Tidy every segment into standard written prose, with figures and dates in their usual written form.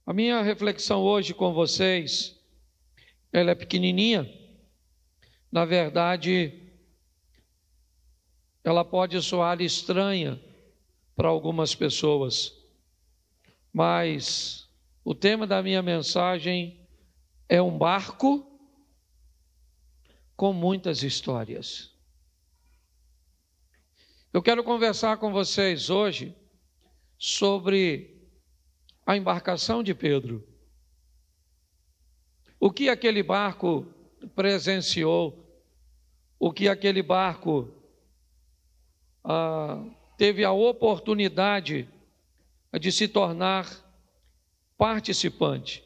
A minha reflexão hoje com vocês, ela é pequenininha. Na verdade, ela pode soar estranha para algumas pessoas, mas o tema da minha mensagem é um barco com muitas histórias. Eu quero conversar com vocês hoje sobre a embarcação de Pedro. O que aquele barco presenciou, o que aquele barco teve a oportunidade de se tornar participante.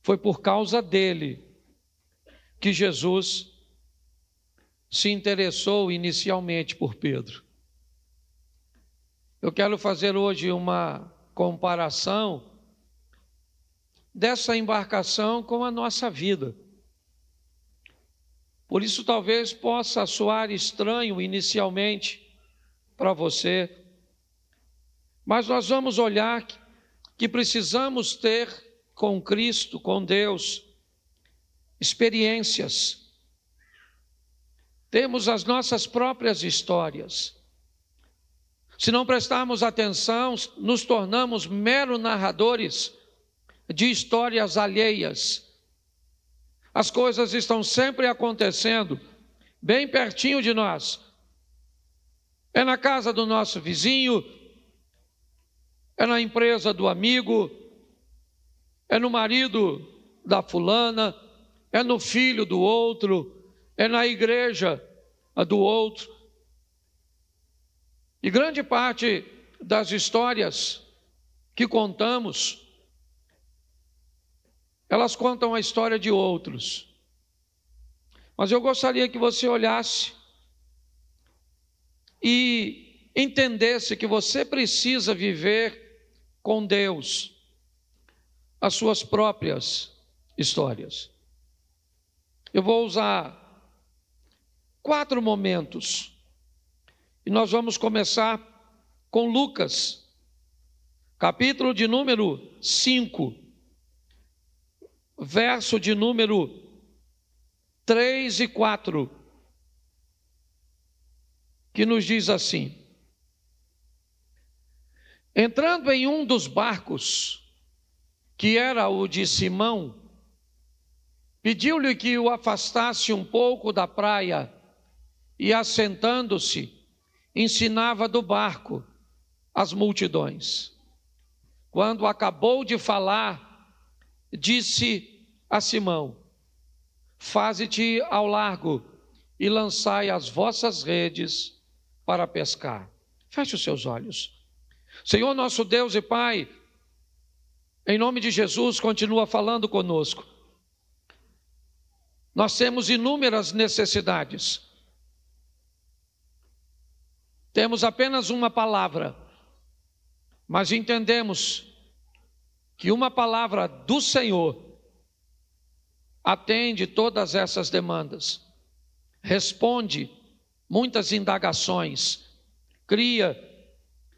Foi por causa dele que Jesus se interessou inicialmente por Pedro. Eu quero fazer hoje uma comparação dessa embarcação com a nossa vida. Por isso talvez possa soar estranho inicialmente para você, mas nós vamos olhar que precisamos ter com Cristo, com Deus, experiências. Temos as nossas próprias histórias. Se não prestarmos atenção, nos tornamos meros narradores de histórias alheias. As coisas estão sempre acontecendo bem pertinho de nós. É na casa do nosso vizinho, é na empresa do amigo, é no marido da fulana, é no filho do outro, é na igreja do outro. E grande parte das histórias que contamos, elas contam a história de outros. Mas eu gostaria que você olhasse e entendesse que você precisa viver com Deus as suas próprias histórias. Eu vou usar 4 momentos. E nós vamos começar com Lucas, capítulo de número 5, verso de número 3 e 4, que nos diz assim: entrando em um dos barcos, que era o de Simão, pediu-lhe que o afastasse um pouco da praia e, assentando-se, ensinava do barco as multidões. Quando acabou de falar, disse a Simão: faze-te ao largo e lançai as vossas redes para pescar. Feche os seus olhos. Senhor nosso Deus e Pai, em nome de Jesus, continua falando conosco. Nós temos inúmeras necessidades. Temos apenas uma palavra, mas entendemos que uma palavra do Senhor atende todas essas demandas, responde muitas indagações, cria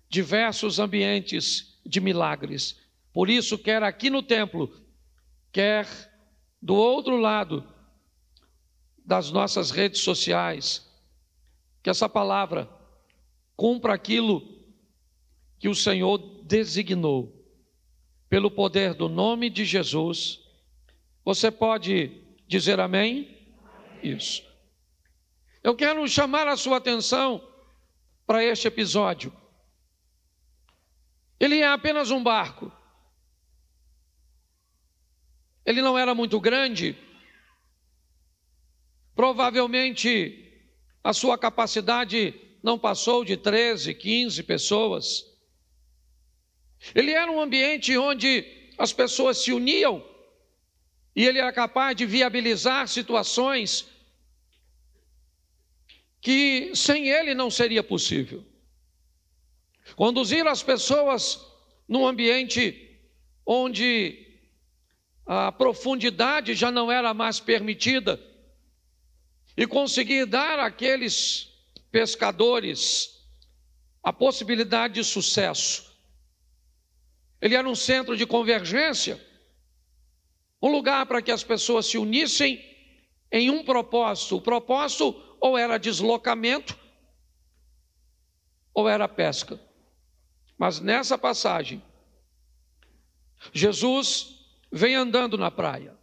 diversos ambientes de milagres. Por isso, quer aqui no templo, quer do outro lado das nossas redes sociais, que essa palavra cumpra aquilo que o Senhor designou. Pelo poder do nome de Jesus. Você pode dizer amém? Isso. Eu quero chamar a sua atenção para este episódio. Ele é apenas um barco. Ele não era muito grande. Provavelmente a sua capacidade não passou de 13, 15 pessoas. Ele era um ambiente onde as pessoas se uniam e ele era capaz de viabilizar situações que sem ele não seria possível. Conduzir as pessoas num ambiente onde a profundidade já não era mais permitida e conseguir dar àqueles pescadores a possibilidade de sucesso. Ele era um centro de convergência, um lugar para que as pessoas se unissem em um propósito. O propósito ou era deslocamento, ou era pesca. Mas nessa passagem, Jesus vem andando na praia.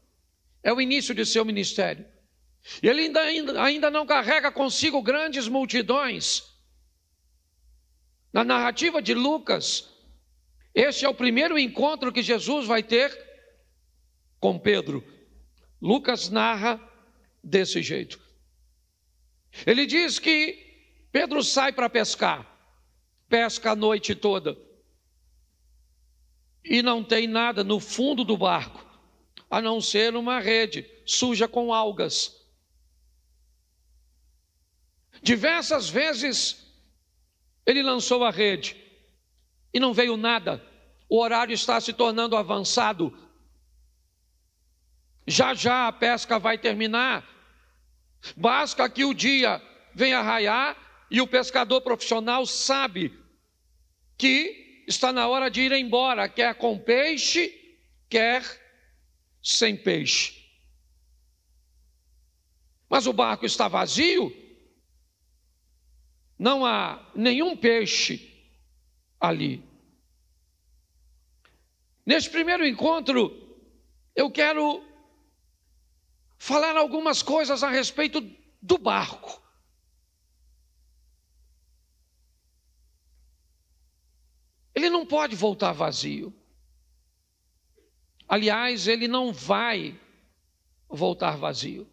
É o início de seu ministério. Ele ainda não carrega consigo grandes multidões. Na narrativa de Lucas, este é o primeiro encontro que Jesus vai ter com Pedro. Lucas narra desse jeito. Ele diz que Pedro sai para pescar, pesca a noite toda, e não tem nada no fundo do barco, a não ser uma rede suja com algas. Diversas vezes ele lançou a rede e não veio nada. O horário está se tornando avançado. Já já a pesca vai terminar. Basta que o dia venha raiar e o pescador profissional sabe que está na hora de ir embora, quer com peixe, quer sem peixe. Mas o barco está vazio, não há nenhum peixe ali. Neste primeiro encontro, eu quero falar algumas coisas a respeito do barco. Ele não pode voltar vazio. Aliás, ele não vai voltar vazio.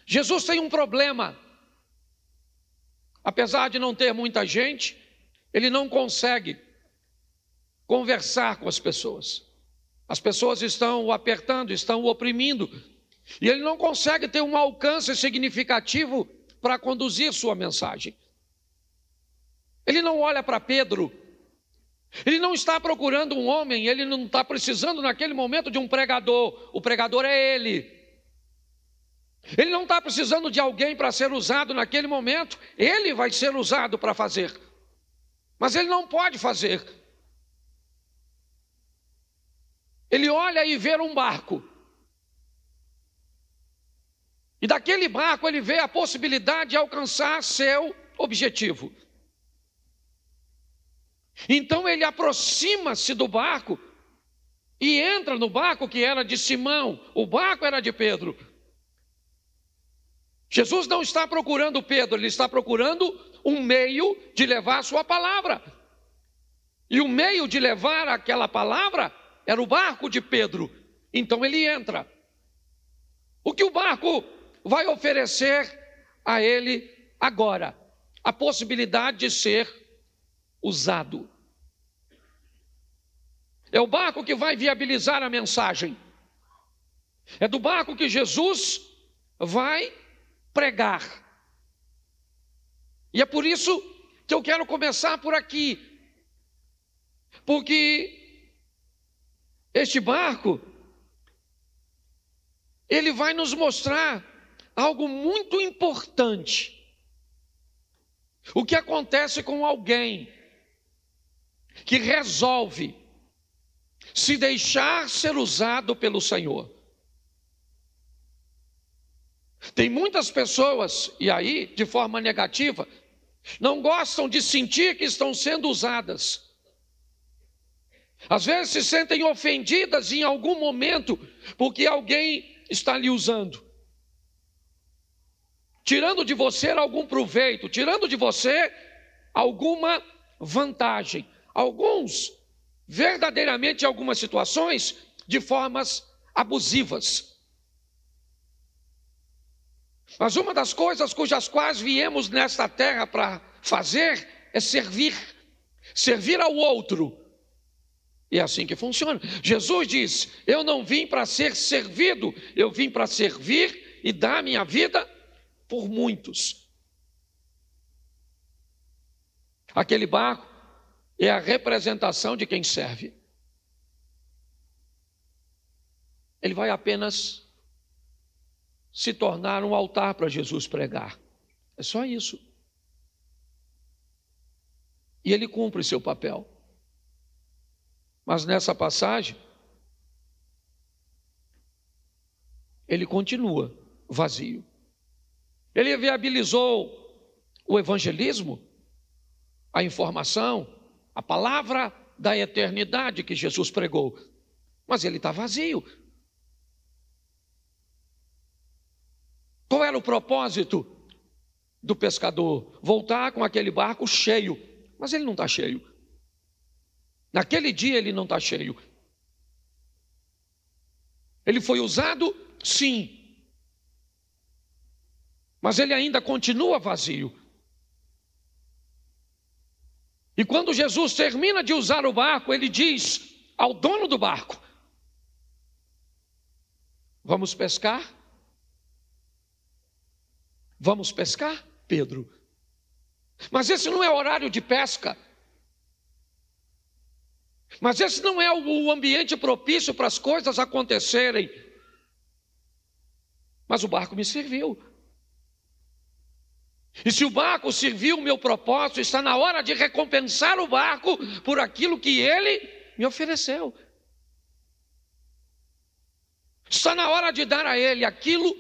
Jesus tem um problema. Apesar de não ter muita gente, ele não consegue conversar com as pessoas. As pessoas estão o apertando, estão o oprimindo, e ele não consegue ter um alcance significativo para conduzir sua mensagem. Ele não olha para Pedro, ele não está procurando um homem, ele não está precisando naquele momento de um pregador, o pregador é ele. Ele não está precisando de alguém para ser usado naquele momento, ele vai ser usado para fazer, mas ele não pode fazer. Ele olha e vê um barco, e daquele barco ele vê a possibilidade de alcançar seu objetivo. Então ele aproxima-se do barco e entra no barco que era de Simão, o barco era de Pedro. Jesus não está procurando Pedro, ele está procurando um meio de levar a sua palavra. E o meio de levar aquela palavra era o barco de Pedro. Então ele entra. O que o barco vai oferecer a ele agora? A possibilidade de ser usado. É o barco que vai viabilizar a mensagem. É do barco que Jesus vai pregar. E é por isso que eu quero começar por aqui. Porque este barco, ele vai nos mostrar algo muito importante. O que acontece com alguém que resolve se deixar ser usado pelo Senhor. Tem muitas pessoas, e aí, de forma negativa, não gostam de sentir que estão sendo usadas. Às vezes se sentem ofendidas em algum momento, porque alguém está lhe usando, tirando de você algum proveito, tirando de você alguma vantagem. Alguns, verdadeiramente, em algumas situações, de formas abusivas. Mas uma das coisas cujas quais viemos nesta terra para fazer é servir. Servir ao outro. E é assim que funciona. Jesus diz: eu não vim para ser servido, eu vim para servir e dar minha vida por muitos. Aquele barco é a representação de quem serve. Ele vai apenas se tornar um altar para Jesus pregar. É só isso. E ele cumpre seu papel. Mas nessa passagem, ele continua vazio. Ele viabilizou o evangelismo, a informação, a palavra da eternidade que Jesus pregou, mas ele está vazio. Qual era o propósito do pescador? Voltar com aquele barco cheio, mas ele não está cheio. Naquele dia ele não está cheio. Ele foi usado, sim, mas ele ainda continua vazio. E quando Jesus termina de usar o barco, ele diz ao dono do barco: vamos pescar? Vamos pescar, Pedro? Mas esse não é horário de pesca. Mas esse não é o ambiente propício para as coisas acontecerem. Mas o barco me serviu. E se o barco serviu o meu propósito, está na hora de recompensar o barco por aquilo que ele me ofereceu. Está na hora de dar a ele aquilo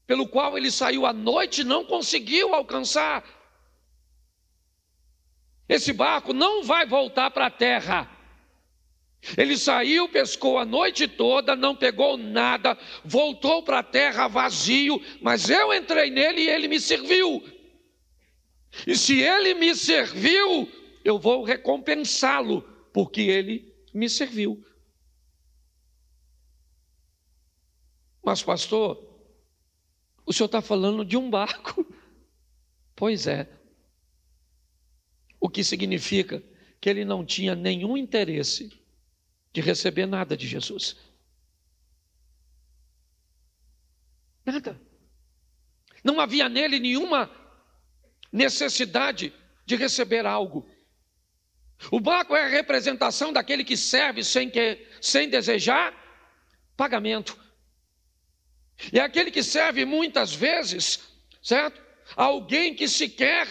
pelo qual ele saiu à noite e não conseguiu alcançar. Esse barco não vai voltar para a terra. Ele saiu, pescou a noite toda, não pegou nada, voltou para a terra vazio, mas eu entrei nele e ele me serviu. E se ele me serviu, eu vou recompensá-lo, porque ele me serviu. Mas pastor, o senhor está falando de um barco. Pois é. O que significa que ele não tinha nenhum interesse de receber nada de Jesus. Nada. Não havia nele nenhuma necessidade de receber algo. O barco é a representação daquele que serve sem desejar pagamento. E é aquele que serve muitas vezes, certo? Alguém que sequer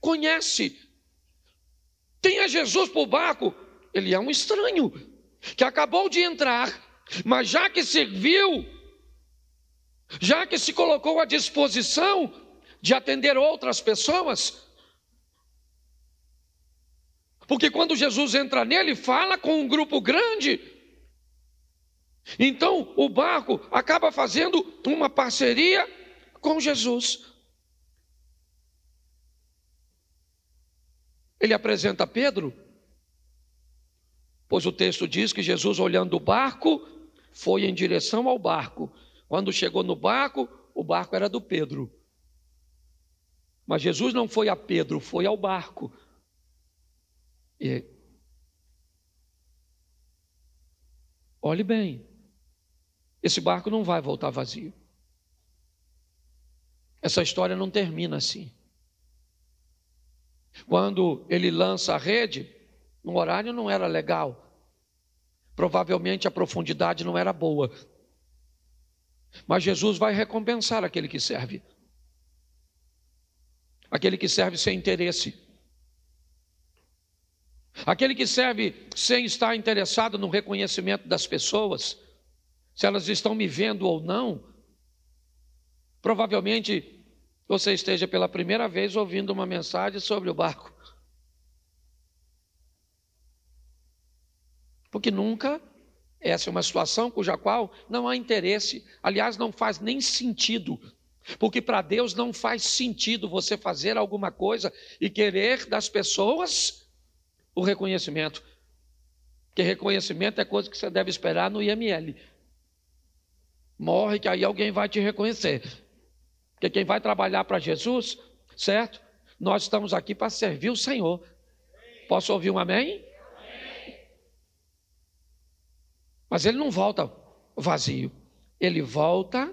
conhece. Quem é Jesus para o barco? Ele é um estranho que acabou de entrar, mas já que serviu, já que se colocou à disposição de atender outras pessoas, porque quando Jesus entra nele, fala com um grupo grande. Então o barco acaba fazendo uma parceria com Jesus. Ele apresenta Pedro, pois o texto diz que Jesus, olhando o barco, foi em direção ao barco. Quando chegou no barco, o barco era do Pedro. Mas Jesus não foi a Pedro, foi ao barco. E olhe bem, esse barco não vai voltar vazio. Essa história não termina assim. Quando ele lança a rede, no horário não era legal. Provavelmente a profundidade não era boa. Mas Jesus vai recompensar aquele que serve. Aquele que serve sem interesse. Aquele que serve sem estar interessado no reconhecimento das pessoas, se elas estão me vendo ou não. Provavelmente você esteja pela primeira vez ouvindo uma mensagem sobre o barco. Porque nunca, essa é uma situação cuja qual não há interesse. Aliás, não faz nem sentido. Porque para Deus não faz sentido você fazer alguma coisa e querer das pessoas o reconhecimento. Porque reconhecimento é coisa que você deve esperar no IML. Morre que aí alguém vai te reconhecer. Porque quem vai trabalhar para Jesus, certo? Nós estamos aqui para servir o Senhor. Posso ouvir um amém? Mas ele não volta vazio, ele volta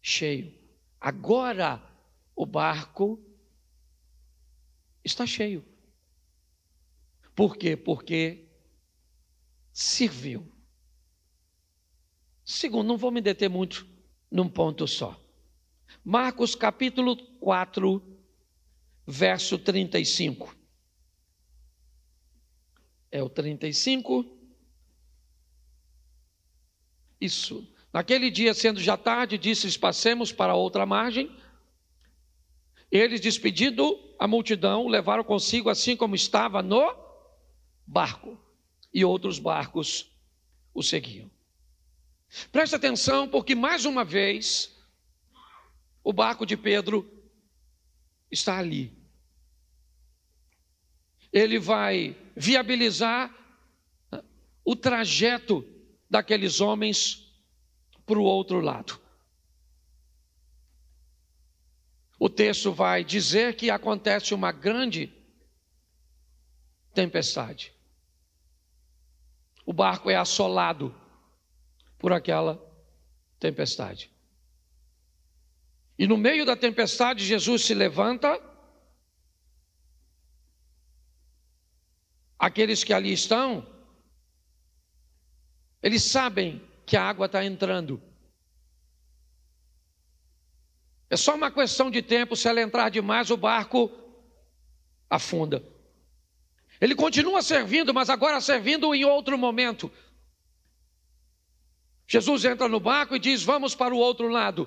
cheio. Agora o barco está cheio. Por quê? Porque serviu. Segundo, não vou me deter muito num ponto só. Marcos capítulo 4, verso 35. É o 35. Isso. Naquele dia, sendo já tarde, disse-lhes: passemos para outra margem. Eles, despedindo a multidão, levaram consigo assim como estava no barco, e outros barcos o seguiam. Preste atenção, porque mais uma vez o barco de Pedro está ali. Ele vai viabilizar o trajeto daqueles homens para o outro lado. O texto vai dizer que acontece uma grande tempestade. O barco é assolado por aquela tempestade. E no meio da tempestade, Jesus se levanta. Aqueles que ali estão, eles sabem que a água está entrando. É só uma questão de tempo, se ela entrar demais, o barco afunda. Ele continua servindo, mas agora servindo em outro momento. Jesus entra no barco e diz: vamos para o outro lado.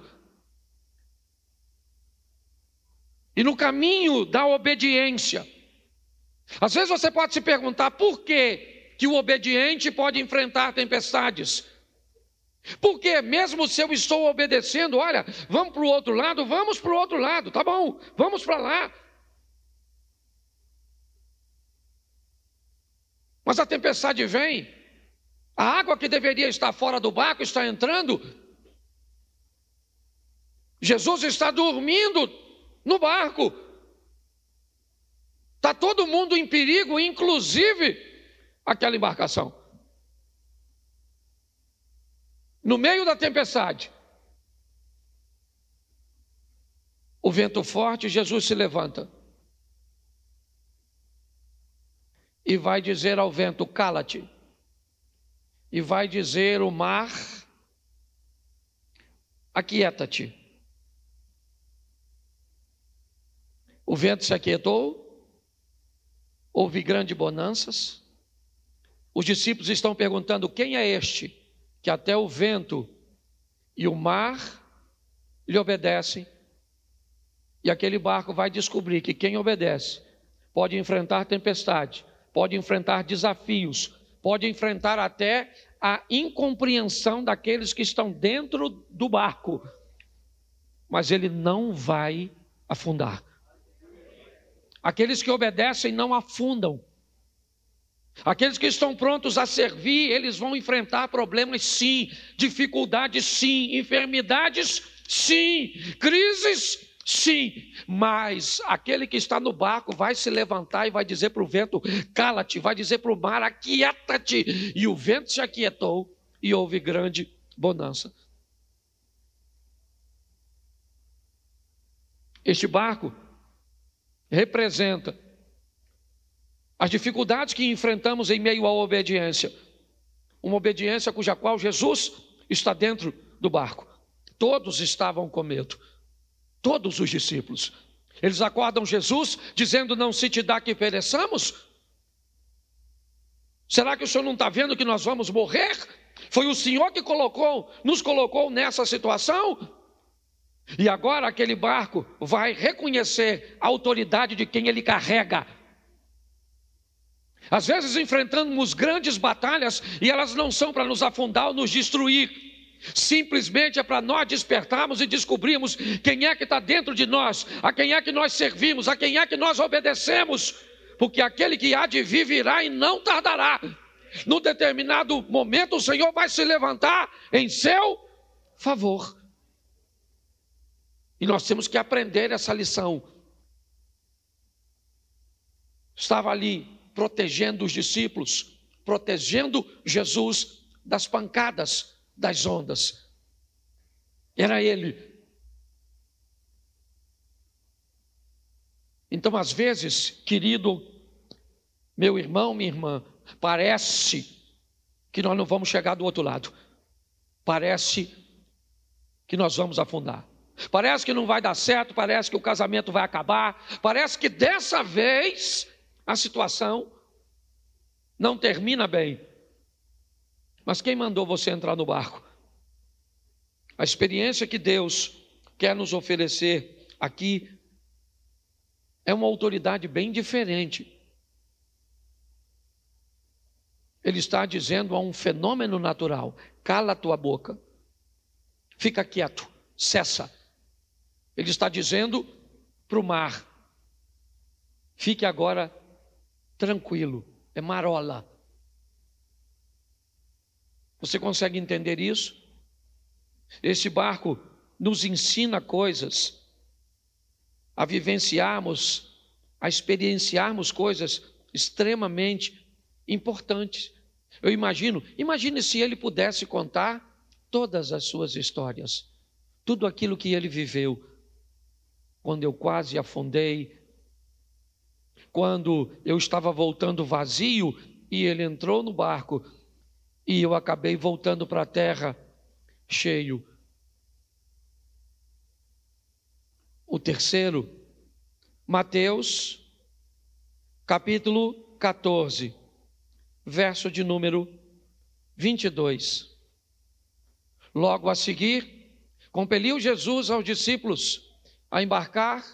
E no caminho da obediência, às vezes você pode se perguntar por que o obediente pode enfrentar tempestades. Porque mesmo se eu estou obedecendo, olha, vamos para o outro lado, tá bom, vamos para lá. Mas a tempestade vem, a água que deveria estar fora do barco está entrando. Jesus está dormindo no barco. Está todo mundo em perigo, inclusive aquela embarcação. No meio da tempestade, o vento forte, Jesus se levanta e vai dizer ao vento: cala-te. E vai dizer ao mar: aquieta-te. O vento se aquietou, houve grandes bonanças. Os discípulos estão perguntando: quem é este que até o vento e o mar lhe obedecem? E aquele barco vai descobrir que quem obedece pode enfrentar tempestade, pode enfrentar desafios, pode enfrentar até a incompreensão daqueles que estão dentro do barco, mas ele não vai afundar. Aqueles que obedecem não afundam. Aqueles que estão prontos a servir, eles vão enfrentar problemas sim, dificuldades sim, enfermidades sim, crises sim, mas aquele que está no barco vai se levantar e vai dizer para o vento: cala-te, vai dizer para o mar: aquieta-te. E o vento se aquietou e houve grande bonança. Este barco representa as dificuldades que enfrentamos em meio à obediência. Uma obediência cuja qual Jesus está dentro do barco. Todos estavam com medo. Todos os discípulos. Eles acordam Jesus dizendo: não se te dá que pereçamos? Será que o Senhor não está vendo que nós vamos morrer? Foi o Senhor que nos colocou nessa situação? E agora aquele barco vai reconhecer a autoridade de quem ele carrega. Às vezes enfrentamos grandes batalhas e elas não são para nos afundar ou nos destruir. Simplesmente é para nós despertarmos e descobrirmos quem é que está dentro de nós, a quem é que nós servimos, a quem é que nós obedecemos. Porque aquele que há de vir virá e não tardará. Num determinado momento o Senhor vai se levantar em seu favor. E nós temos que aprender essa lição. Estava ali protegendo os discípulos, protegendo Jesus das pancadas das ondas. Era ele. Então, às vezes, querido meu irmão, minha irmã, parece que nós não vamos chegar do outro lado. Parece que nós vamos afundar. Parece que não vai dar certo, parece que o casamento vai acabar, parece que dessa vez a situação não termina bem. Mas quem mandou você entrar no barco? A experiência que Deus quer nos oferecer aqui é uma autoridade bem diferente. Ele está dizendo a um fenômeno natural: cala a tua boca, fica quieto, cessa. Ele está dizendo para o mar: fique agora tranquilo, é marola. Você consegue entender isso? Esse barco nos ensina coisas, a vivenciarmos, a experienciarmos coisas extremamente importantes. Eu imagine se ele pudesse contar todas as suas histórias, tudo aquilo que ele viveu, quando eu quase afundei, quando eu estava voltando vazio e ele entrou no barco e eu acabei voltando para a terra cheio. O terceiro, Mateus, capítulo 14, verso de número 22. Logo a seguir, compeliu Jesus aos discípulos a embarcar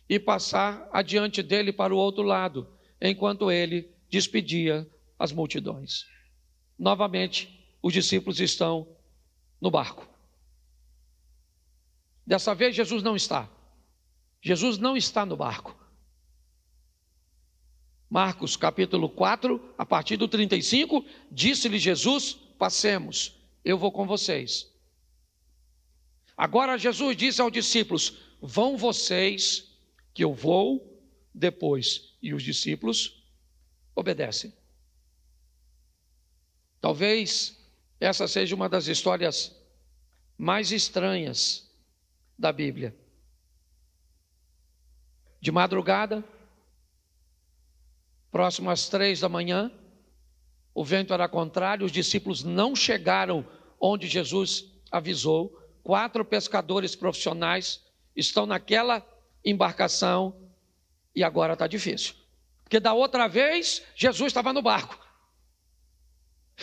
e passar adiante dele para o outro lado, enquanto ele despedia as multidões. Novamente, os discípulos estão no barco. Dessa vez Jesus não está. Jesus não está no barco. Marcos capítulo 4, a partir do 35, disse-lhe Jesus: passemos, eu vou com vocês. Agora Jesus disse aos discípulos: vão vocês, que eu vou depois. E os discípulos obedecem. Talvez essa seja uma das histórias mais estranhas da Bíblia. De madrugada, próximo às 3 da manhã, o vento era contrário, os discípulos não chegaram onde Jesus avisou. 4 pescadores profissionais estão naquela embarcação e agora está difícil. Porque da outra vez, Jesus estava no barco.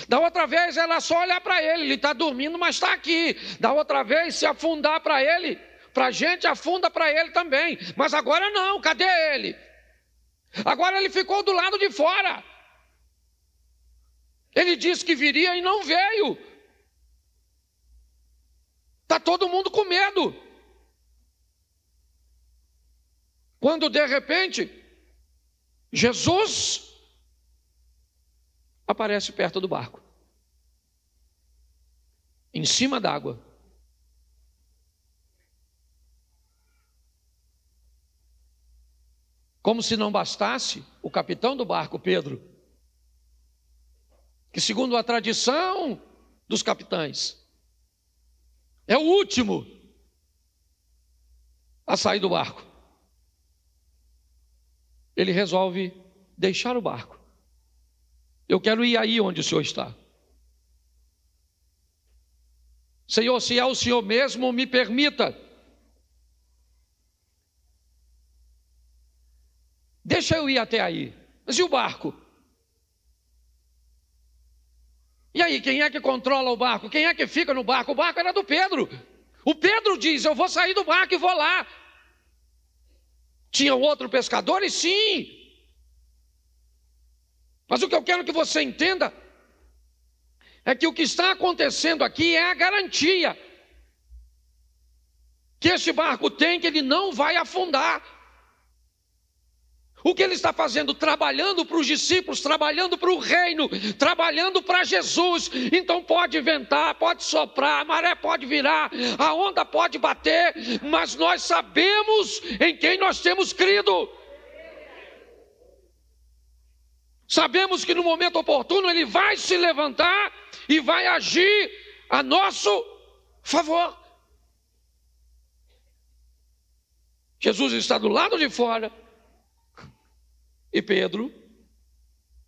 Da outra vez era só olhar para ele está dormindo, mas está aqui. Da outra vez, se afundar para ele, para a gente afunda para ele também. Mas agora não, cadê ele? Agora ele ficou do lado de fora. Ele disse que viria e não veio. Está todo mundo com medo. Quando de repente, Jesus aparece perto do barco, em cima d'água. Como se não bastasse, o capitão do barco, Pedro, que segundo a tradição dos capitães, é o último a sair do barco, ele resolve deixar o barco. Eu quero ir aí onde o Senhor está. Senhor, se é o Senhor mesmo, me permita. Deixa eu ir até aí. Mas e o barco? E aí, quem é que controla o barco? Quem é que fica no barco? O barco era do Pedro. O Pedro diz: eu vou sair do barco e vou lá. Tinha outro pescador? E sim. Mas o que eu quero que você entenda é que o que está acontecendo aqui é a garantia que este barco tem, que ele não vai afundar. O que ele está fazendo? Trabalhando para os discípulos, trabalhando para o reino, trabalhando para Jesus. Então pode ventar, pode soprar, a maré pode virar, a onda pode bater, mas nós sabemos em quem nós temos crido. Sabemos que no momento oportuno ele vai se levantar e vai agir a nosso favor. Jesus está do lado de fora e Pedro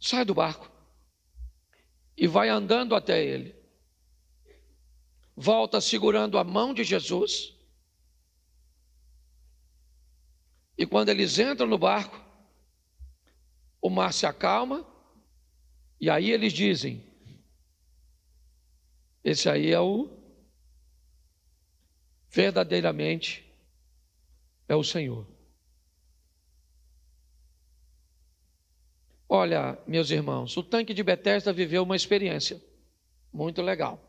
sai do barco e vai andando até ele. Volta segurando a mão de Jesus. E quando eles entram no barco, o mar se acalma E aí eles dizem: esse aí verdadeiramente é o Senhor. Olha, meus irmãos, o tanque de Betesda viveu uma experiência muito legal.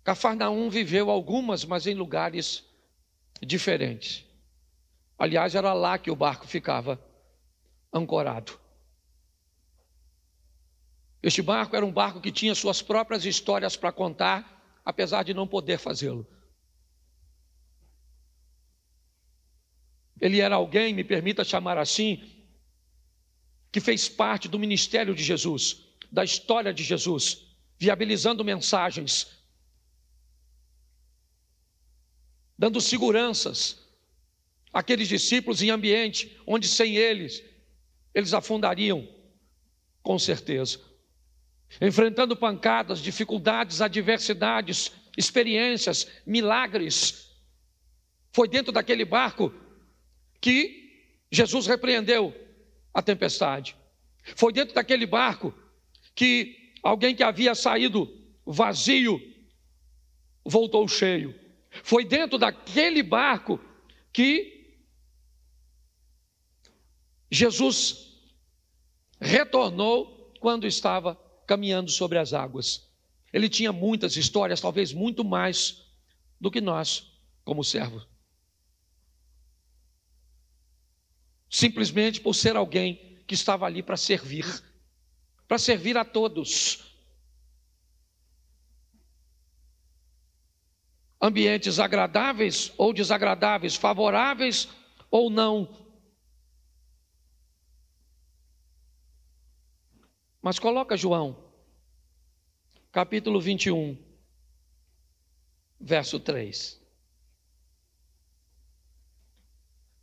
Cafarnaum viveu algumas, mas em lugares diferentes. Aliás, era lá que o barco ficava ancorado. Este barco era um barco que tinha suas próprias histórias para contar, apesar de não poder fazê-lo. Ele era alguém, me permita chamar assim, que fez parte do ministério de Jesus, da história de Jesus, viabilizando mensagens, dando seguranças àqueles discípulos em ambiente onde sem eles afundariam, com certeza. Enfrentando pancadas, dificuldades, adversidades, experiências, milagres. Foi dentro daquele barco que Jesus repreendeu a tempestade. Foi dentro daquele barco que alguém que havia saído vazio voltou cheio. Foi dentro daquele barco que Jesus retornou quando estava caminhando sobre as águas. Ele tinha muitas histórias, talvez muito mais do que nós, como servos. Simplesmente por ser alguém que estava ali para servir a todos. Ambientes agradáveis ou desagradáveis, favoráveis ou não. Mas coloca João, capítulo 21, verso 3.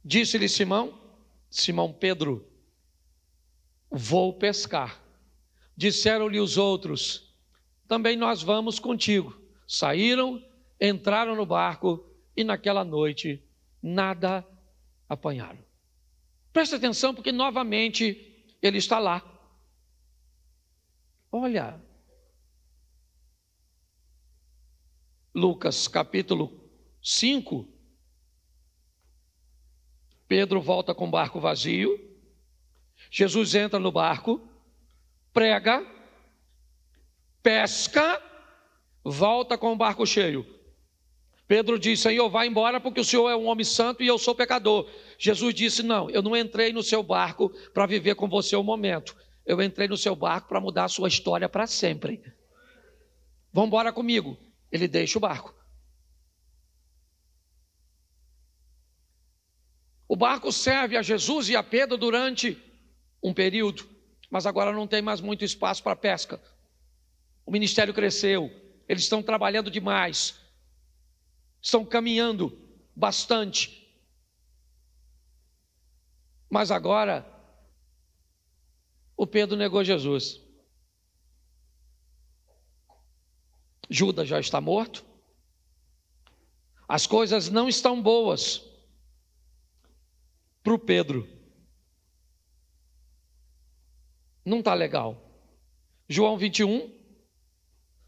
Disse-lhe Simão Pedro: vou pescar. Disseram-lhe os outros: também nós vamos contigo. Saíram, entraram no barco e naquela noite nada apanharam. Presta atenção, porque novamente ele está lá. Olha, Lucas capítulo 5, Pedro volta com o barco vazio, Jesus entra no barco, prega, pesca, volta com o barco cheio. Pedro disse: Senhor, vá embora porque o Senhor é um homem santo e eu sou pecador. Jesus disse: não, eu não entrei no seu barco para viver com você um momento. Eu entrei no seu barco para mudar a sua história para sempre. Vão embora comigo. Ele deixa o barco. O barco serve a Jesus e a Pedro durante um período, mas agora não tem mais muito espaço para pesca. O ministério cresceu, eles estão trabalhando demais, estão caminhando bastante. Mas agora, o Pedro negou Jesus. Judas já está morto. As coisas não estão boas para o Pedro. Não está legal. João 21,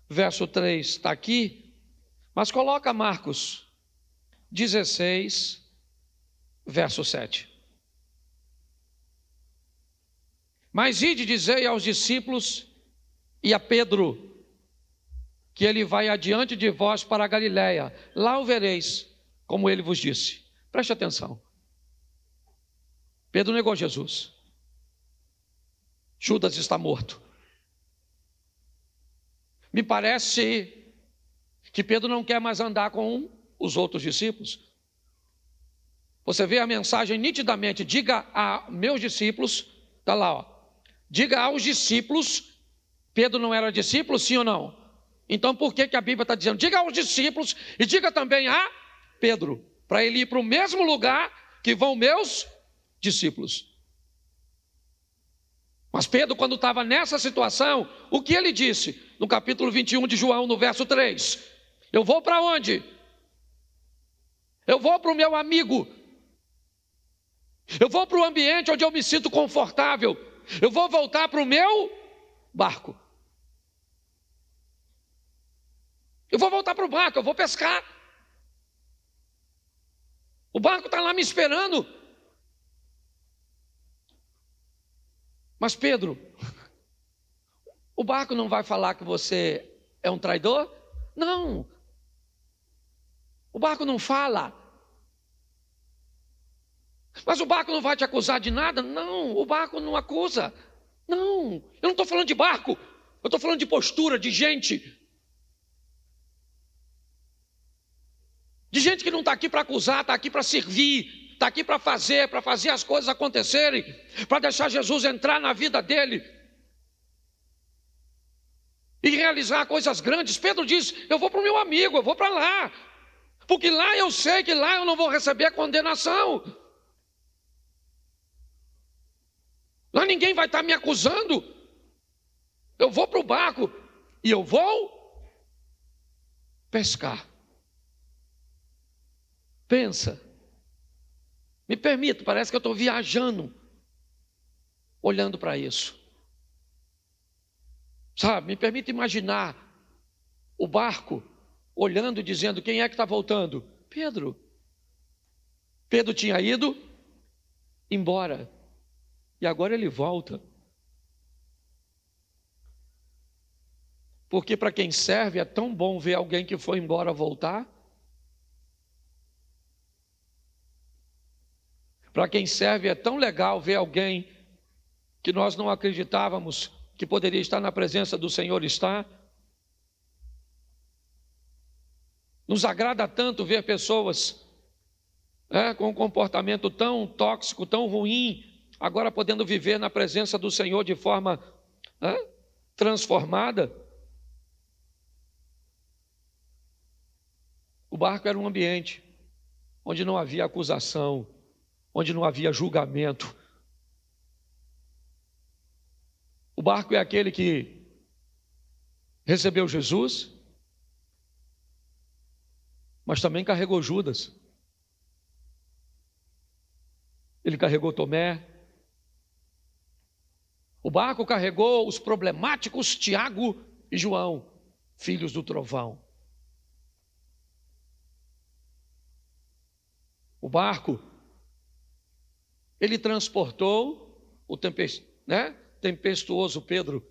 verso 3 está aqui, mas coloca Marcos 16, verso 7. Mas ide dizei aos discípulos e a Pedro que ele vai adiante de vós para a Galiléia, lá o vereis, como ele vos disse. Preste atenção. Pedro negou Jesus. Judas está morto. Me parece que Pedro não quer mais andar com os outros discípulos. Você vê a mensagem nitidamente: diga a meus discípulos, está lá, ó. Diga aos discípulos. Pedro não era discípulo, sim ou não? Então por que a Bíblia está dizendo? Diga aos discípulos e diga também a Pedro, para ele ir para o mesmo lugar que vão meus discípulos. Mas Pedro, quando estava nessa situação, o que ele disse? No capítulo 21 de João, no verso 3. Eu vou para onde? Eu vou para o meu amigo. Eu vou para o ambiente onde eu me sinto confortável. Eu vou voltar para o meu barco. Eu vou voltar para o barco, eu vou pescar. O barco está lá me esperando. Mas Pedro, o barco não vai falar que você é um traidor? Não. O barco não fala. Mas o barco não vai te acusar de nada? Não, o barco não acusa. Não, eu não estou falando de barco. Eu estou falando de postura, de gente. De gente que não está aqui para acusar, está aqui para servir, está aqui para fazer as coisas acontecerem, para deixar Jesus entrar na vida dele e realizar coisas grandes. Pedro diz: eu vou para o meu amigo, eu vou para lá, porque lá eu sei que lá eu não vou receber a condenação. Lá ninguém vai estar me acusando. Eu vou para o barco e eu vou pescar. Pensa, me permita, parece que eu estou viajando, olhando para isso. Sabe, me permita imaginar o barco olhando e dizendo: quem é que está voltando? Pedro. Pedro tinha ido embora e agora ele volta. Porque para quem serve é tão bom ver alguém que foi embora voltar. Para quem serve é tão legal ver alguém que nós não acreditávamos que poderia estar na presença do Senhor estar. Nos agrada tanto ver pessoas com um comportamento tão tóxico, tão ruim, agora podendo viver na presença do Senhor de forma transformada. O barco era um ambiente onde não havia acusação, onde não havia julgamento. O barco é aquele que recebeu Jesus, mas também carregou Judas. Ele carregou Tomé. O barco carregou os problemáticos Tiago e João, filhos do trovão. O barco, ele transportou o tempestuoso Pedro,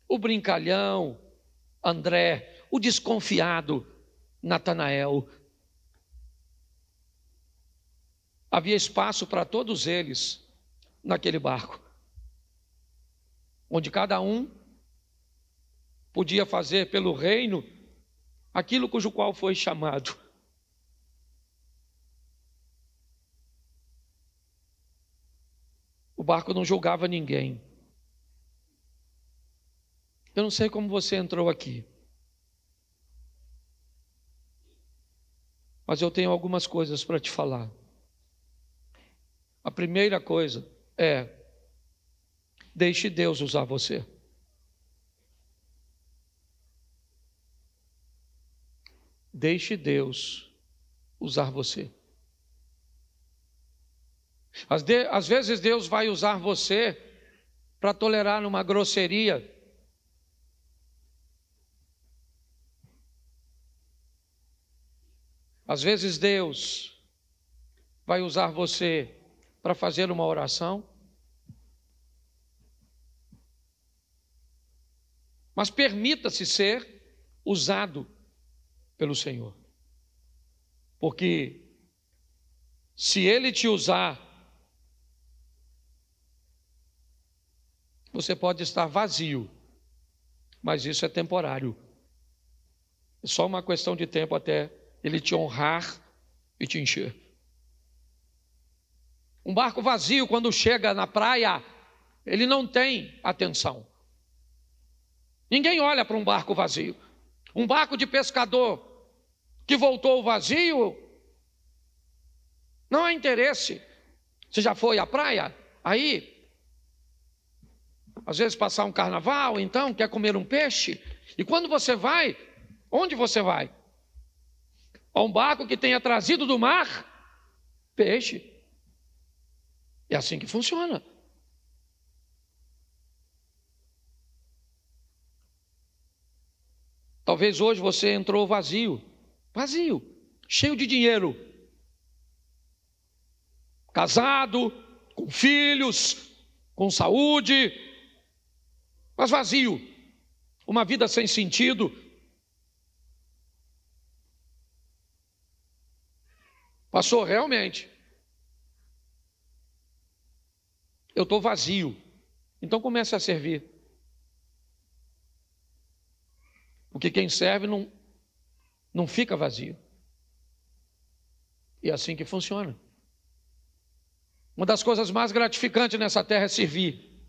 o brincalhão André, o desconfiado Natanael. Havia espaço para todos eles naquele barco, onde cada um podia fazer pelo reino aquilo cujo qual foi chamado. O barco não julgava ninguém. Eu não sei como você entrou aqui, mas eu tenho algumas coisas para te falar. A primeira coisa é: deixe Deus usar você. Deixe Deus usar você. Às vezes Deus vai usar você para tolerar uma grosseria. Às vezes Deus vai usar você para fazer uma oração. Mas permita-se ser usado pelo Senhor. Porque se Ele te usar, você pode estar vazio, mas isso é temporário. É só uma questão de tempo até Ele te honrar e te encher. Um barco vazio, quando chega na praia, ele não tem atenção. Ninguém olha para um barco vazio. Um barco de pescador que voltou vazio, não há interesse. Você já foi à praia? Aí, às vezes passar um carnaval, então quer comer um peixe. E quando você vai, onde você vai? A um barco que tenha trazido do mar peixe. É assim que funciona. Talvez hoje você entrou vazio, cheio de dinheiro, casado, com filhos, com saúde, mas vazio, uma vida sem sentido. Pastor, realmente, eu estou vazio. Então comece a servir. Porque quem serve não fica vazio. E é assim que funciona. Uma das coisas mais gratificantes nessa terra é servir.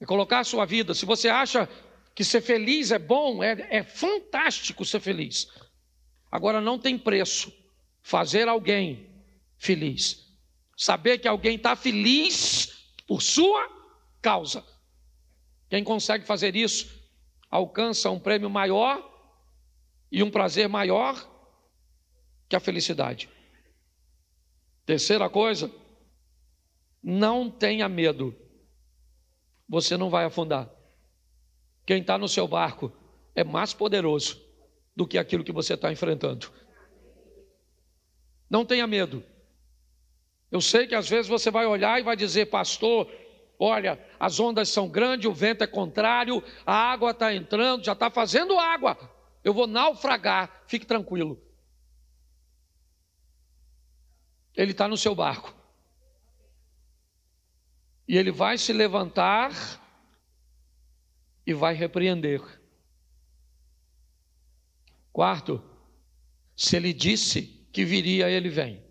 É colocar a sua vida. Se você acha que ser feliz é bom, é fantástico ser feliz. Agora não tem preço fazer alguém feliz. Saber que alguém está feliz por sua causa. Quem consegue fazer isso alcança um prêmio maior e um prazer maior que a felicidade. Terceira coisa, não tenha medo. Você não vai afundar. Quem está no seu barco é mais poderoso do que aquilo que você está enfrentando. Não tenha medo. Eu sei que às vezes você vai olhar e vai dizer, pastor, olha, as ondas são grandes, o vento é contrário, a água está entrando, já está fazendo água, eu vou naufragar. Fique tranquilo. Ele está no seu barco. E ele vai se levantar e vai repreender. Quarto, se ele disse que viria, ele vem.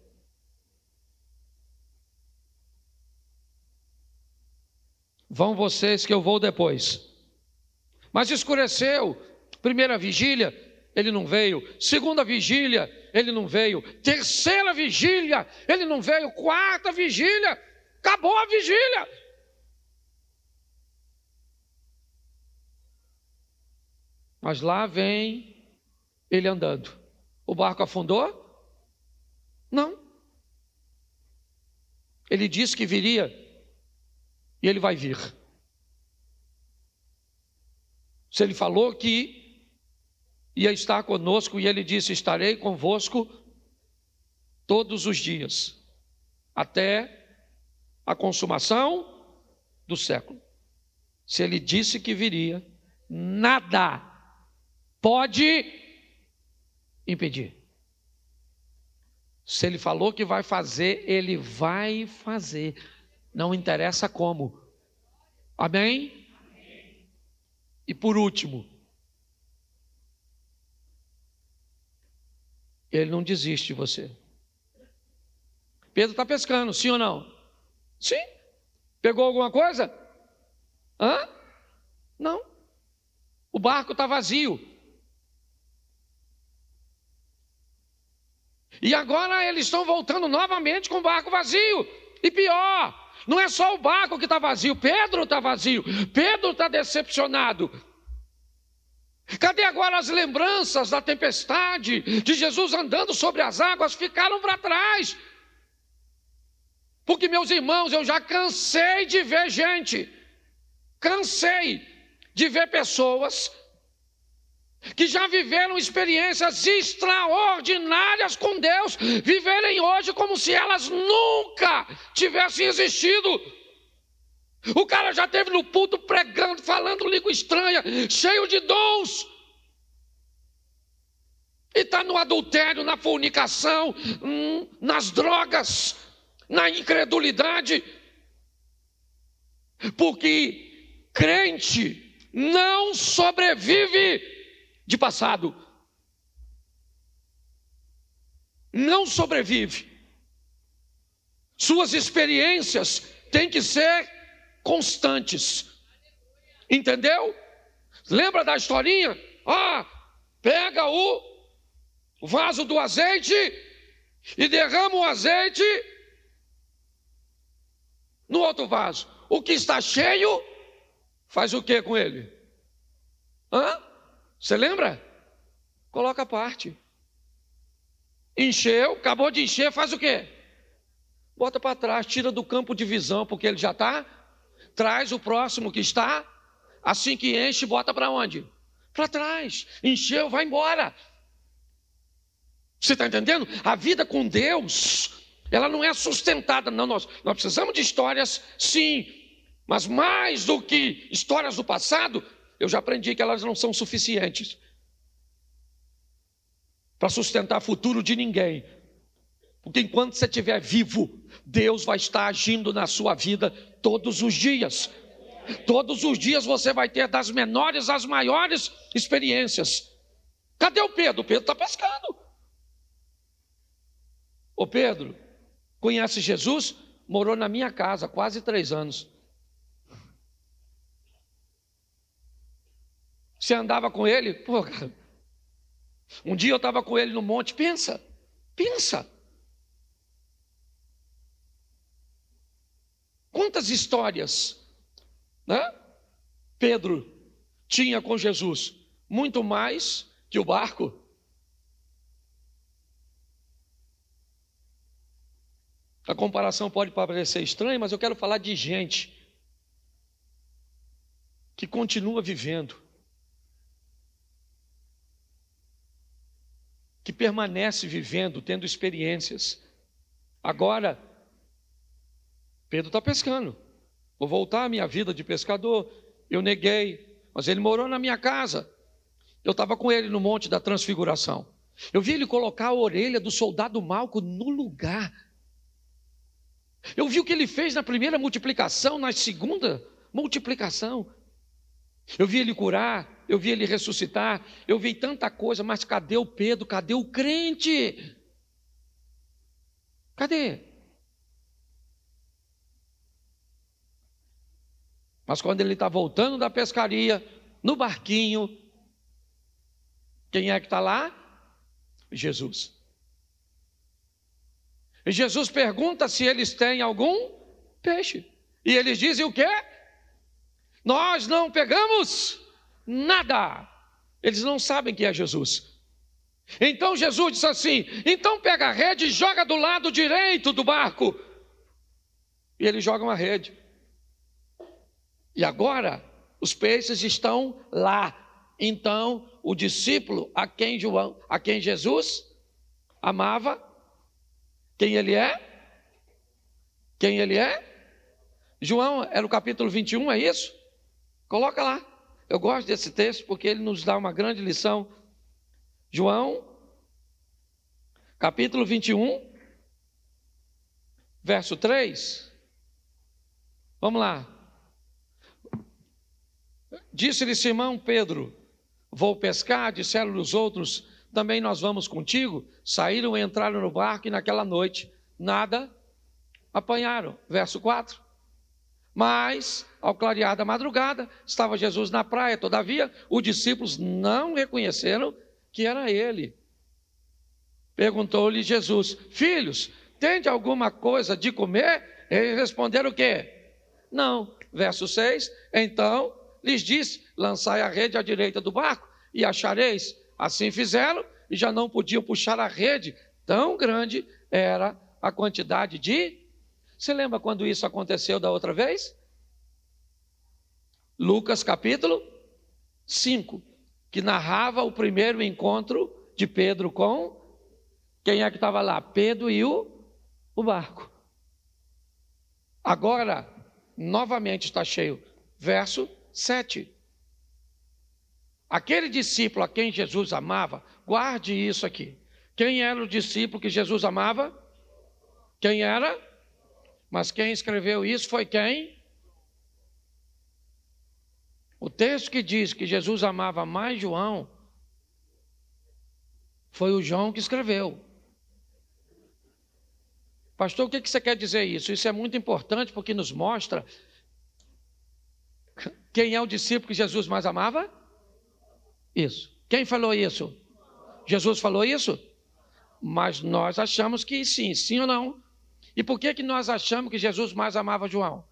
Vão vocês que eu vou depois. Mas escureceu. Primeira vigília, ele não veio. Segunda vigília, ele não veio. Terceira vigília, ele não veio. Quarta vigília, acabou a vigília. Mas lá vem ele andando. O barco afundou? Não. Ele disse que viria e ele vai vir. Se ele falou que ia estar conosco e ele disse, estarei convosco todos os dias, até a consumação do século. Se ele disse que viria, nada pode impedir. Se ele falou que vai fazer, ele vai fazer. Não interessa como. Amém? E por último, ele não desiste de você. Pedro está pescando, sim ou não? Sim. Pegou alguma coisa? Hã? Não. O barco está vazio. E agora eles estão voltando novamente com o barco vazio. E pior, não é só o barco que está vazio, Pedro está vazio, Pedro está decepcionado. Cadê agora as lembranças da tempestade, de Jesus andando sobre as águas? Ficaram para trás. Porque, meus irmãos, eu já cansei de ver gente, cansei de ver pessoas que já viveram experiências extraordinárias com Deus, viverem hoje como se elas nunca tivessem existido. O cara já esteve no púlpito pregando, falando língua estranha, cheio de dons, e está no adultério, na fornicação, nas drogas, na incredulidade, porque crente não sobrevive de passado. Não sobrevive. Suas experiências têm que ser constantes. Entendeu? Lembra da historinha? Pega o vaso do azeite e derrama o azeite no outro vaso. O que está cheio, faz o que com ele? Você lembra? Coloca a parte. Encheu, acabou de encher, faz o quê? Bota para trás, tira do campo de visão, porque ele já está. Traz o próximo que está. Assim que enche, bota para onde? para trás. Encheu, vai embora. Você está entendendo? A vida com Deus, ela não é sustentada. Não, nós precisamos de histórias, sim. Mas mais do que histórias do passado, eu já aprendi que elas não são suficientes para sustentar o futuro de ninguém. Porque enquanto você estiver vivo, Deus vai estar agindo na sua vida todos os dias. Todos os dias você vai ter das menores às maiores experiências. Cadê o Pedro? O Pedro está pescando. O Pedro conhece Jesus, morou na minha casa quase 3 anos. Você andava com ele? Pô, cara. Um dia eu estava com ele no monte. Pensa. Quantas histórias, né? Pedro tinha com Jesus? Muito mais que o barco. A comparação pode parecer estranha, mas eu quero falar de gente que continua vivendo, que permanece vivendo, tendo experiências. Agora, Pedro está pescando. Vou voltar à minha vida de pescador. Eu neguei, mas ele morou na minha casa. Eu estava com ele no Monte da Transfiguração. Eu vi ele colocar a orelha do soldado Malco no lugar. Eu vi o que ele fez na primeira multiplicação, na segunda multiplicação. Eu vi ele curar, eu vi ele ressuscitar, eu vi tanta coisa, mas cadê o Pedro? Cadê o crente? Cadê? Mas quando ele está voltando da pescaria, no barquinho, quem é que está lá? Jesus. E Jesus pergunta se eles têm algum peixe. E eles dizem o quê? Nós não pegamos nada. Eles não sabem que é Jesus. Então Jesus disse assim: então pega a rede e joga do lado direito do barco. E eles jogam a rede. E agora os peixes estão lá. Então o discípulo a quem Jesus amava, quem ele é? Quem ele é? João, era o capítulo 21, é isso? Coloca lá. Eu gosto desse texto porque ele nos dá uma grande lição. João, capítulo 21, verso 3. Vamos lá. Disse-lhe Simão Pedro: vou pescar. Disseram-lhe os outros: também nós vamos contigo. Saíram e entraram no barco e naquela noite nada apanharam. Verso 4. Mas, ao clarear da madrugada, estava Jesus na praia. Todavia, os discípulos não reconheceram que era ele. Perguntou-lhe Jesus: filhos, tende alguma coisa de comer? Eles responderam o quê? Não. Verso 6. Então lhes disse: lançai a rede à direita do barco e achareis. Assim fizeram e já não podiam puxar a rede, tão grande era a quantidade de... Você lembra quando isso aconteceu da outra vez? Lucas capítulo 5, que narrava o primeiro encontro de Pedro com... Quem é que estava lá? Pedro e o barco. Agora, novamente está cheio. Verso 7. Aquele discípulo a quem Jesus amava, guarde isso aqui. Quem era o discípulo que Jesus amava? Quem era? Mas quem escreveu isso foi quem? O texto que diz que Jesus amava mais João, foi o João que escreveu. Pastor, o que você quer dizer isso? Isso é muito importante porque nos mostra quem é o discípulo que Jesus mais amava? Isso. Quem falou isso? Jesus falou isso? Mas nós achamos que sim, sim ou não? E por que nós achamos que Jesus mais amava João?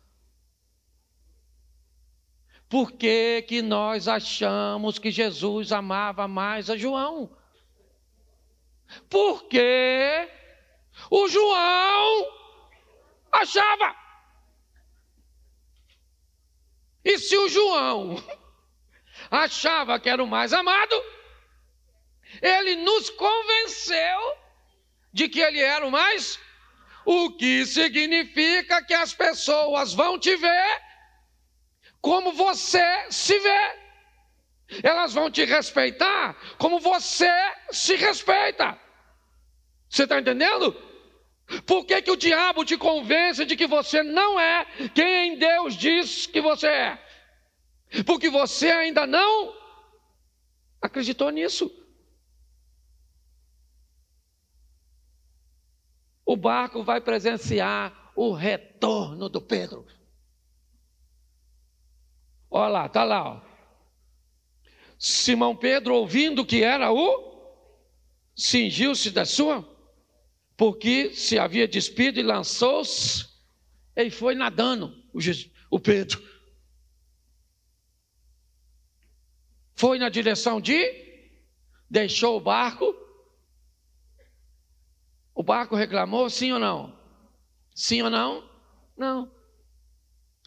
Por que nós achamos que Jesus amava mais a João? Porque o João achava. E se o João achava que era o mais amado, ele nos convenceu de que ele era o mais, o que significa que as pessoas vão te ver como você se vê. Elas vão te respeitar como você se respeita. Você está entendendo? Por que que o diabo te convence de que você não é quem Deus diz que você é? Porque você ainda não acreditou nisso. O barco vai presenciar o retorno do Pedro. Olha lá, está lá. Ó. Simão Pedro, ouvindo que era cingiu-se da sua, porque se havia despido e lançou-se, e foi nadando, o Pedro. Foi na direção deixou o barco reclamou, sim ou não? Sim ou não? Não.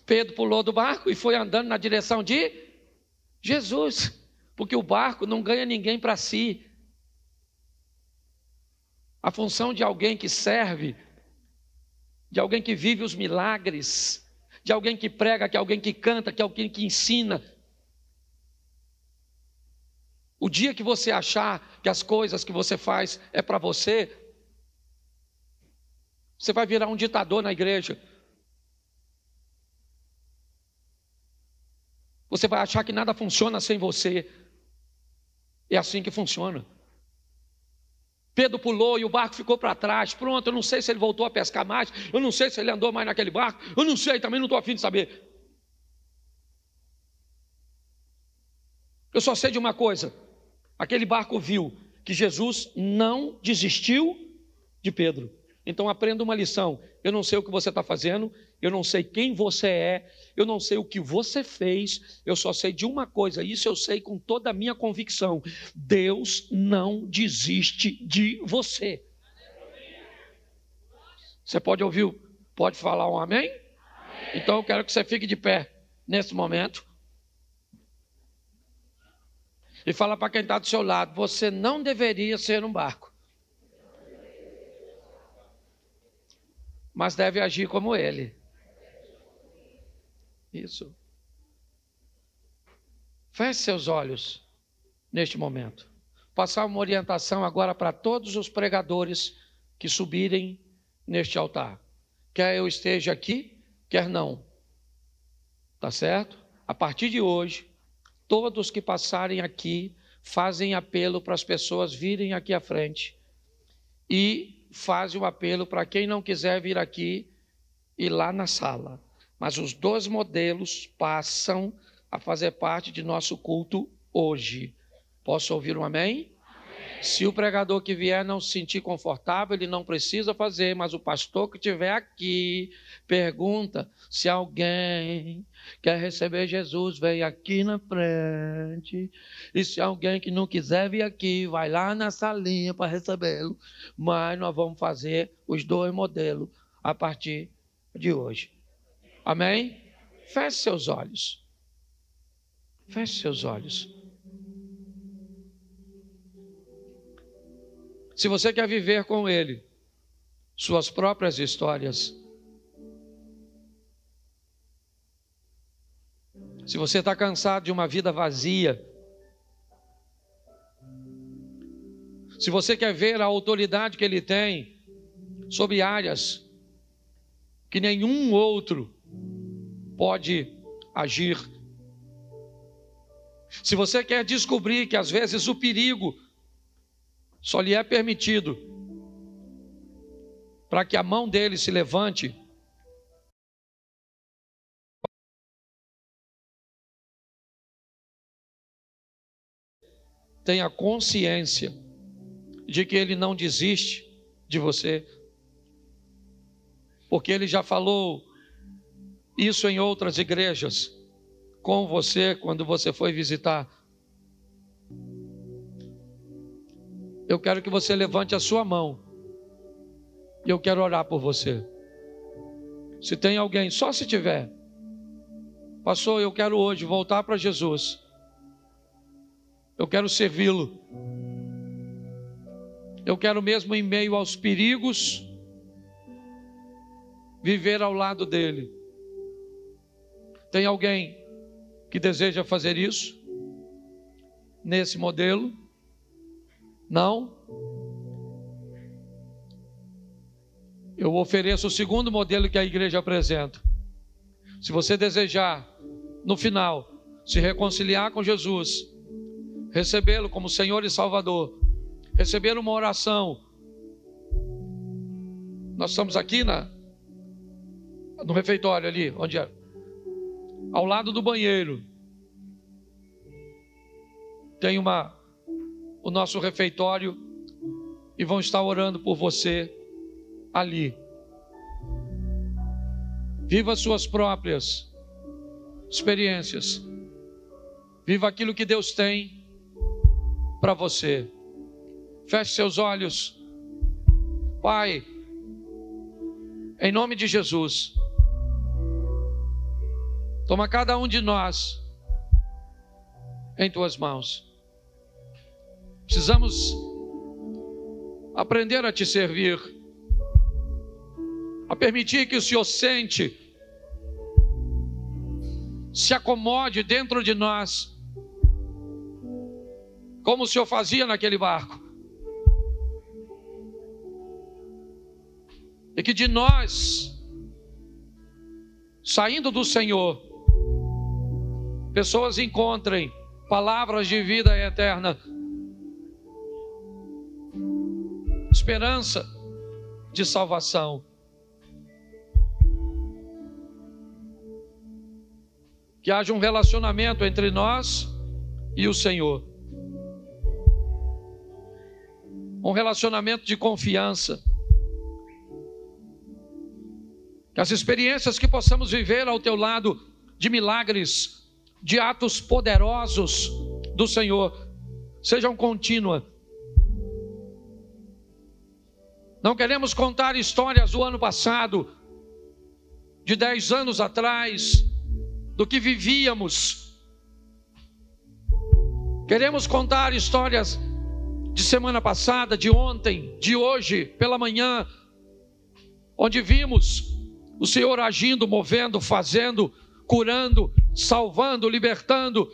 Pedro pulou do barco e foi andando na direção de Jesus, porque o barco não ganha ninguém para si. A função de alguém que serve, de alguém que vive os milagres, de alguém que prega, de alguém que canta, de alguém que ensina. O dia que você achar que as coisas que você faz é para você, você vai virar um ditador na igreja. Você vai achar que nada funciona sem você. É assim que funciona. Pedro pulou e o barco ficou para trás. Pronto, eu não sei se ele voltou a pescar mais. Eu não sei se ele andou mais naquele barco. Eu não sei, também não estou a fim de saber. Eu só sei de uma coisa. Aquele barco viu que Jesus não desistiu de Pedro. Então aprenda uma lição. Eu não sei o que você está fazendo, eu não sei quem você é, eu não sei o que você fez, eu só sei de uma coisa, isso eu sei com toda a minha convicção: Deus não desiste de você. Você pode ouvir, pode falar um amém? Então eu quero que você fique de pé nesse momento e fala para quem está do seu lado: você não deveria ser um barco, mas deve agir como ele. Isso. Feche seus olhos neste momento. Passar uma orientação agora para todos os pregadores que subirem neste altar. Quer eu esteja aqui, quer não. Tá certo? A partir de hoje, todos que passarem aqui fazem apelo para as pessoas virem aqui à frente e fazem o apelo para quem não quiser vir aqui e lá na sala. Mas os dois modelos passam a fazer parte de nosso culto hoje. Posso ouvir um amém? Amém. Se o pregador que vier não se sentir confortável, ele não precisa fazer, mas o pastor que estiver aqui pergunta: se alguém quer receber Jesus, vem aqui na frente. E se alguém que não quiser vir aqui, vai lá na salinha para recebê-lo. Mas nós vamos fazer os dois modelos a partir de hoje. Amém? Feche seus olhos. Feche seus olhos. Se você quer viver com Ele suas próprias histórias, se você está cansado de uma vida vazia, se você quer ver a autoridade que Ele tem sobre áreas que nenhum outro pode agir, se você quer descobrir que às vezes o perigo só lhe é permitido para que a mão dele se levante, tenha consciência de que ele não desiste de você, porque ele já falou isso em outras igrejas com você quando você foi visitar. Eu quero que você levante a sua mão e eu quero orar por você. Se tem alguém, só se tiver: pastor, eu quero hoje voltar para Jesus. Eu quero servi-lo. Eu quero, mesmo em meio aos perigos, viver ao lado dele. Tem alguém que deseja fazer isso? Nesse modelo? Não? Eu ofereço o segundo modelo que a igreja apresenta. Se você desejar, no final, se reconciliar com Jesus, recebê-lo como Senhor e Salvador, receber uma oração. Nós estamos aqui no refeitório ali, onde é? Ao lado do banheiro. Tem o nosso refeitório e vão estar orando por você ali. Viva suas próprias experiências. Viva aquilo que Deus tem para você. Feche seus olhos. Pai, em nome de Jesus, toma cada um de nós em tuas mãos. Precisamos aprender a te servir, a permitir que o Senhor se acomode dentro de nós, como o Senhor fazia naquele barco. E que de nós, saindo do Senhor, pessoas encontrem palavras de vida eterna, esperança de salvação. Que haja um relacionamento entre nós e o Senhor. Um relacionamento de confiança. Que as experiências que possamos viver ao teu lado, de milagres, de atos poderosos do Senhor, sejam contínuas. Não queremos contar histórias do ano passado, de 10 anos atrás, do que vivíamos. Queremos contar histórias de semana passada, de ontem, de hoje, pela manhã, onde vimos o Senhor agindo, movendo, fazendo, curando, salvando, libertando.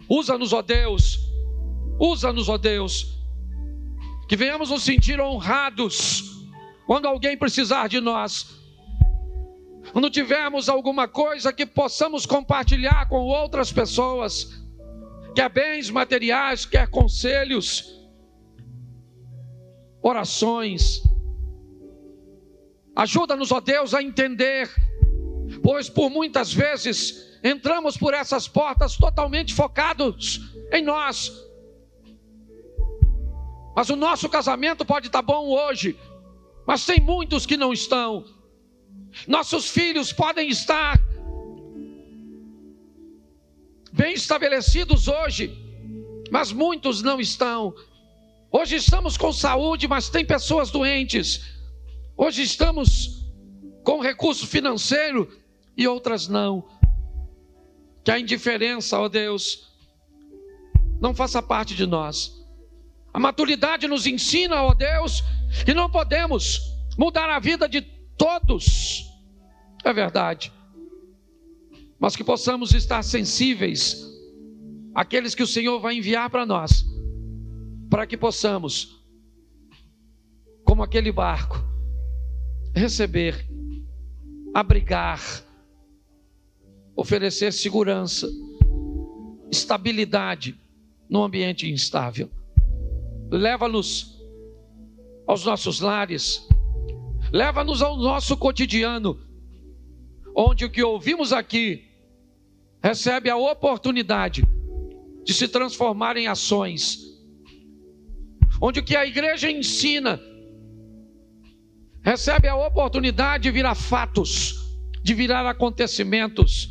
Usa-nos, ó Deus, usa-nos, ó Deus, que venhamos nos sentir honrados quando alguém precisar de nós, quando tivermos alguma coisa que possamos compartilhar com outras pessoas, quer bens materiais, quer conselhos, orações. Ajuda-nos, ó Deus, a entender, pois por muitas vezes entramos por essas portas totalmente focados em nós. Mas o nosso casamento pode estar bom hoje, mas tem muitos que não estão. Nossos filhos podem estar bem estabelecidos hoje, mas muitos não estão. Hoje estamos com saúde, mas tem pessoas doentes. Hoje estamos com recurso financeiro e outras não. Que a indiferença, ó Deus, não faça parte de nós. A maturidade nos ensina, ó Deus, que não podemos mudar a vida de todos, é verdade, mas que possamos estar sensíveis àqueles que o Senhor vai enviar para nós, para que possamos, como aquele barco, receber, abrigar, oferecer segurança, estabilidade num ambiente instável. Leva-nos aos nossos lares, leva-nos ao nosso cotidiano, onde o que ouvimos aqui recebe a oportunidade de se transformar em ações, onde o que a igreja ensina recebe a oportunidade de virar fatos, de virar acontecimentos,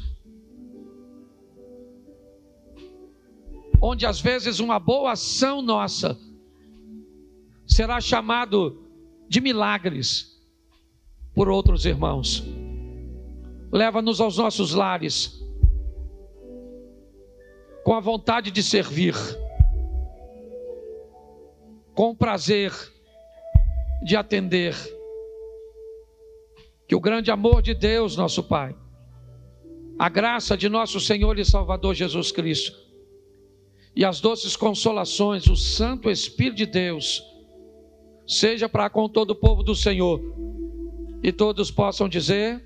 onde às vezes uma boa ação nossa será chamado de milagres por outros irmãos. Leva-nos aos nossos lares, com a vontade de servir, com o prazer de atender. Que o grande amor de Deus, nosso Pai, a graça de nosso Senhor e Salvador Jesus Cristo e as doces consolações, o Santo Espírito de Deus, seja para com todo o povo do Senhor, e todos possam dizer: